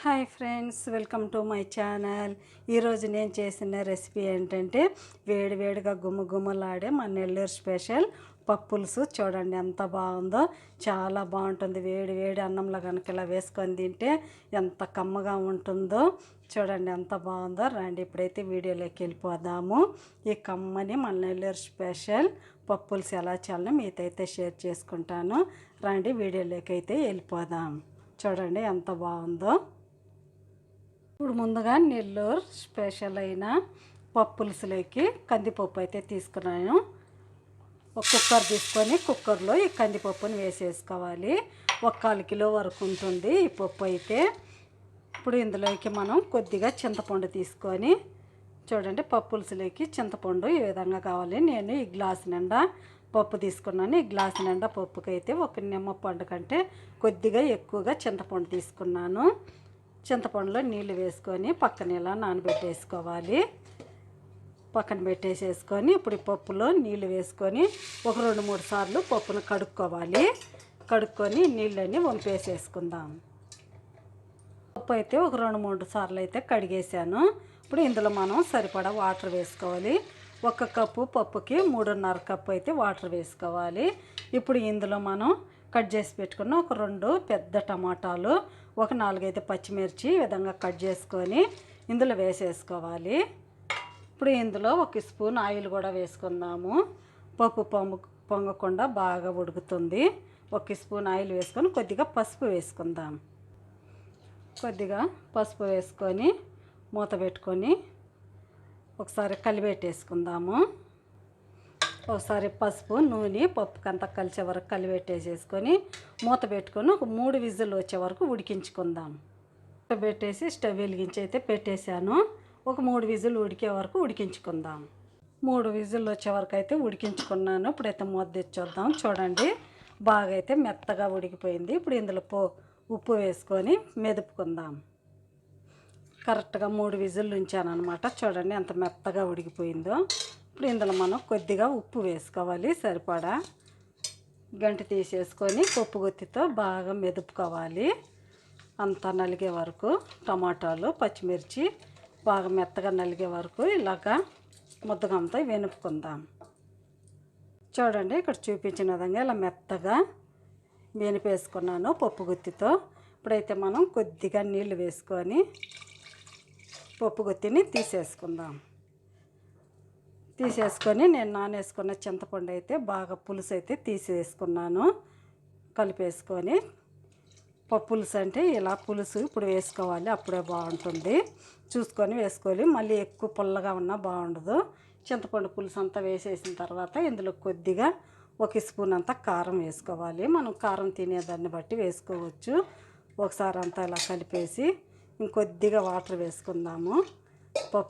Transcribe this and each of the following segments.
Hi friends, welcome to my channel. ఈరోజు నేను చేసిన రెసిపీ ఏంటంటే వేడివేడిగా గుమ్మగుమ్మలాడే మన నెల్లూరు స్పెషల్ పప్పులుసు. చూడండి ఎంత బాగుందో, చాలా బాగుంటుంది. వేడి వేడి అన్నంలో కనుక ఇలా వేసుకొని తింటే ఎంత కమ్మగా ఉంటుందో. చూడండి ఎంత బాగుందో. రండి ఇప్పుడైతే వీడియోలోకి వెళ్ళిపోదాము. ఈ కమ్మని మన నెల్లూరు స్పెషల్ పప్పులుసు ఎలా చేయాలో మీతో అయితే షేర్ చేసుకుంటాను. రండి వీడియోలోకి అయితే వెళ్ళిపోదాం. చూడండి ఎంత బాగుందో. ఇప్పుడు ముందుగా నెల్లూరు స్పెషల్ అయిన పప్పులుసులోకి కందిపప్పు అయితే తీసుకున్నాను. ఒక కుక్కర్ తీసుకొని కుక్కర్లో ఈ కందిపప్పుని వేసేసుకోవాలి. 1/4 కిలో వరకు ఉంటుంది ఈ పప్పు అయితే. ఇప్పుడు ఇందులోకి మనం కొద్దిగా చింతపండు తీసుకొని, చూడండి పప్పులుసులోకి చింతపండు ఈ విధంగా కావాలి. నేను ఈ గ్లాస్ నిండా పప్పు తీసుకున్నాను. ఈ గ్లాస్ నిండా పప్పుకి అయితే ఒక నిమ్మపండు కంటే కొద్దిగా ఎక్కువగా చింతపండు తీసుకున్నాను. చింతపండులో నీళ్ళు వేసుకొని పక్కన ఇలా నానబెట్టేసుకోవాలి. పక్కన పెట్టేసేసుకొని ఇప్పుడు ఈ పప్పులో నీళ్ళు వేసుకొని ఒక 2-3 సార్లు పప్పును కడుక్కోవాలి. కడుక్కొని నీళ్ళని వంపేసేసుకుందాం. పప్పు అయితే ఒక 2-3 సార్లు అయితే కడిగేసాను. ఇప్పుడు ఇందులో మనం సరిపడా వాటర్ వేసుకోవాలి. 1 కప్పు పప్పుకి 3.5 కప్పు అయితే వాటర్ వేసుకోవాలి. ఇప్పుడు ఇందులో మనం కట్ చేసి పెట్టుకున్న ఒక 2 పెద్ద టమాటాలు, ఒక 4-5 పచ్చిమిర్చి ఈ విధంగా కట్ చేసుకొని ఇందులో వేసేసుకోవాలి. ఇప్పుడు ఇందులో 1 స్పూన్ ఆయిల్ కూడా వేసుకుందాము. పప్పు పొంగకుండా బాగా ఉడుకుతుంది. 1 స్పూన్ ఆయిల్ వేసుకొని కొద్దిగా పసుపు వేసుకుందాం. కొద్దిగా పసుపు వేసుకొని మూత పెట్టుకొని ఒకసారి కలిపెట్టేసుకుందాము. ఒకసారి పసుపు నూనె పప్పుకంతా కలిసే వరకు కలిపెట్టేసేసుకొని మూత పెట్టుకొని ఒక 3 విజిల్ వచ్చే వరకు ఉడికించుకుందాం. పెట్టేసి స్టవ్ వెలిగించి అయితే పెట్టేశాను. ఒక 3 విజిల్ ఉడికే వరకు ఉడికించుకుందాం. 3 విజిల్ వచ్చే వరకు అయితే ఉడికించుకున్నాను. ఇప్పుడైతే మూత తెచ్చొద్దాం. చూడండి బాగా అయితే మెత్తగా ఉడికిపోయింది. ఇప్పుడు ఇందులో ఉప్పు వేసుకొని మెదుపుకుందాం. కరెక్ట్గా 3 విజిల్లు ఉంచాను అనమాట. చూడండి ఎంత మెత్తగా ఉడికిపోయిందో. ఇప్పుడు ఇందులో మనం కొద్దిగా ఉప్పు వేసుకోవాలి సరిపడా. గంటి తీసేసుకొని పప్పు గుత్తితో బాగా మెదుపుకోవాలి. అంతా నలిగే వరకు టమాటాలు పచ్చిమిర్చి బాగా మెత్తగా నలిగే వరకు ఇలాగా ముద్దగంతా వెనుపుకుందాం. చూడండి ఇక్కడ చూపించిన విధంగా ఇలా మెత్తగా వెనిపేసుకున్నాను పప్పు గుత్తితో. ఇప్పుడైతే మనం కొద్దిగా నీళ్లు వేసుకొని పప్పు గుత్తిని తీసేసుకుందాం. తీసేసుకొని నేను నానేసుకున్న చింతపండు అయితే బాగా పులుసు అయితే తీసేసుకున్నాను. కలిపేసుకొని పులుసు అంటే ఇలా పులుసు ఇప్పుడు వేసుకోవాలి. అప్పుడే బాగుంటుంది. చూసుకొని వేసుకోవాలి. మళ్ళీ ఎక్కువ పుల్లగా ఉన్నా బాగుండదు. చింతపండు పులుసు అంతా వేసేసిన తర్వాత ఇందులో కొద్దిగా 1 స్పూన్ అంతా కారం వేసుకోవాలి. మనం కారం తినేదాన్ని బట్టి వేసుకోవచ్చు. ఒకసారి అంతా ఇలా కలిపేసి ఇంకొద్దిగా వాటర్ వేసుకుందాము.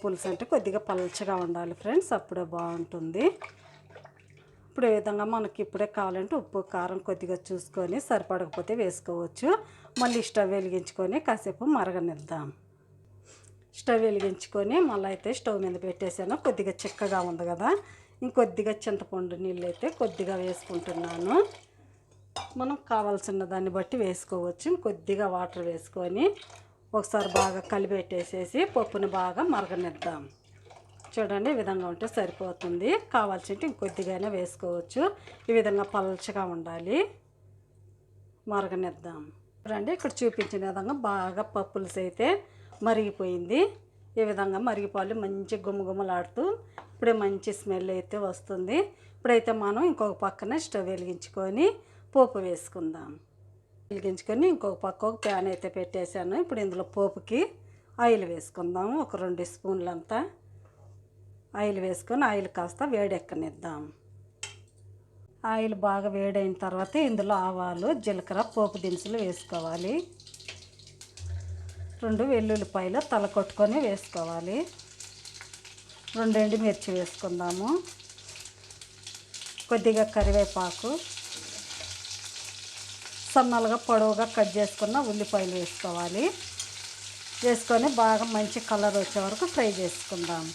పులుసు అంటే కొద్దిగా పల్చగా ఉండాలి ఫ్రెండ్స్, అప్పుడే బాగుంటుంది. ఇప్పుడు ఈ విధంగా మనకి ఇప్పుడే కావాలంటే ఉప్పు కారం కొద్దిగా చూసుకొని సరిపడకపోతే వేసుకోవచ్చు. మళ్ళీ స్టవ్ వెలిగించుకొని కాసేపు మరగనిద్దాం. స్టవ్ వెలిగించుకొని మళ్ళీ అయితే స్టవ్ మీద పెట్టేసాను. కొద్దిగా చిక్కగా ఉంది కదా, ఇంకొద్దిగా చింతపండు నీళ్ళు అయితే కొద్దిగా వేసుకుంటున్నాను. మనం కావాల్సిన దాన్ని బట్టి వేసుకోవచ్చు. ఇంకొద్దిగా వాటర్ వేసుకొని ఒకసారి బాగా కలిపెట్టేసేసి పప్పుని బాగా మరగనిద్దాం. చూడండి ఈ విధంగా ఉంటే సరిపోతుంది. కావాల్సింటే ఇంకొద్దిగానే వేసుకోవచ్చు. ఈ విధంగా పల్చగా ఉండాలి. మరగనిద్దాం. చూడండి ఇక్కడ చూపించిన విధంగా బాగా పప్పులుసు అయితే మరిగిపోయింది. ఈ విధంగా మరిగిపోవాలి. మంచి గుమ్మగుమ్మలాడుతూ ఇప్పుడే మంచి స్మెల్ అయితే వస్తుంది. ఇప్పుడైతే మనం ఇంకొక పక్కన స్టవ్ వెలిగించుకొని పోపు వేసుకుందాం. వెలిగించుకొని ఇంకొక పక్క ఒక ప్యాన్ అయితే పెట్టేశాను. ఇప్పుడు ఇందులో పోపుకి ఆయిల్ వేసుకుందాము. ఒక 2 స్పూన్లంతా ఆయిల్ వేసుకొని ఆయిల్ కాస్త వేడెక్కనిద్దాం. ఆయిల్ బాగా వేడైన తర్వాత ఇందులో ఆవాలు జీలకర్ర పోపు దినుసులు వేసుకోవాలి. 2 వెల్లుల్లిపాయలు తల కొట్టుకొని వేసుకోవాలి. 2 ఎండుమిర్చి వేసుకుందాము. కొద్దిగా కరివేపాకు, సన్నలుగా పొడవుగా కట్ చేసుకున్న ఉల్లిపాయలు వేసుకోవాలి. వేసుకొని బాగా మంచి కలర్ వచ్చే వరకు ఫ్రై చేసుకుందాం.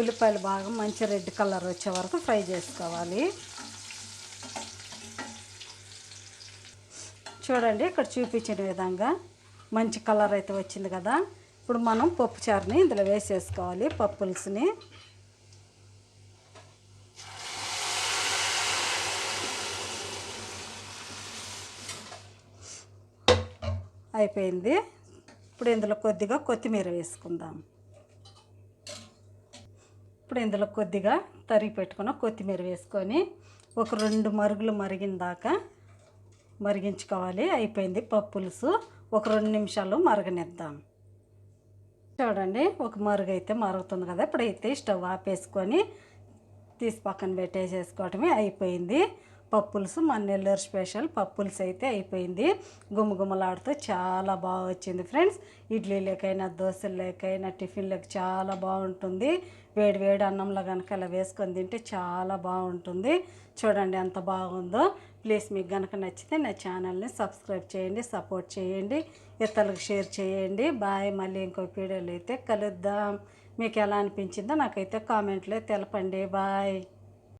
ఉల్లిపాయలు బాగా మంచి రెడ్ కలర్ వచ్చే వరకు ఫ్రై చేసుకోవాలి. చూడండి ఇక్కడ చూపించిన విధంగా మంచి కలర్ అయితే వచ్చింది కదా. ఇప్పుడు మనం పప్పుచారుని ఇందులో వేసేసుకోవాలి. పప్పుల్స్ని అయిపోయింది. ఇప్పుడు ఇందులో కొద్దిగా కొత్తిమీర వేసుకుందాం. ఇప్పుడు ఇందులో కొద్దిగా తరిగి పెట్టుకున్న కొత్తిమీర వేసుకొని ఒక 2 మరుగులు మరిగిన దాకా మరిగించుకోవాలి. అయిపోయింది పప్పులుసు. ఒక 2 నిమిషాలు మరగనిద్దాం. చూడండి ఒక మరుగు అయితే మరుగుతుంది కదా. ఇప్పుడైతే స్టవ్ ఆపేసుకొని తీసి పక్కన పెట్టేసేసుకోవటమే. అయిపోయింది పప్పులుసు. మన నెల్లూరు స్పెషల్ పప్పులుసు అయితే అయిపోయింది. గుమగుమలాడుతూ చాలా బాగా వచ్చింది ఫ్రెండ్స్. ఇడ్లీలకైనా దోశలకైనా టిఫిన్లకు చాలా బాగుంటుంది. వేడి వేడి అన్నంలో కనుక ఇలా వేసుకొని తింటే చాలా బాగుంటుంది. చూడండి ఎంత బాగుందో. ప్లీజ్ మీకు కనుక నచ్చితే నా ఛానల్ని సబ్స్క్రైబ్ చేయండి, సపోర్ట్ చేయండి, ఇతరులకు షేర్ చేయండి. బాయ్. మళ్ళీ ఇంకో వీడియోలో అయితే కలుద్దాం. మీకు ఎలా అనిపించిందో నాకైతే కామెంట్లో తెలపండి. బాయ్.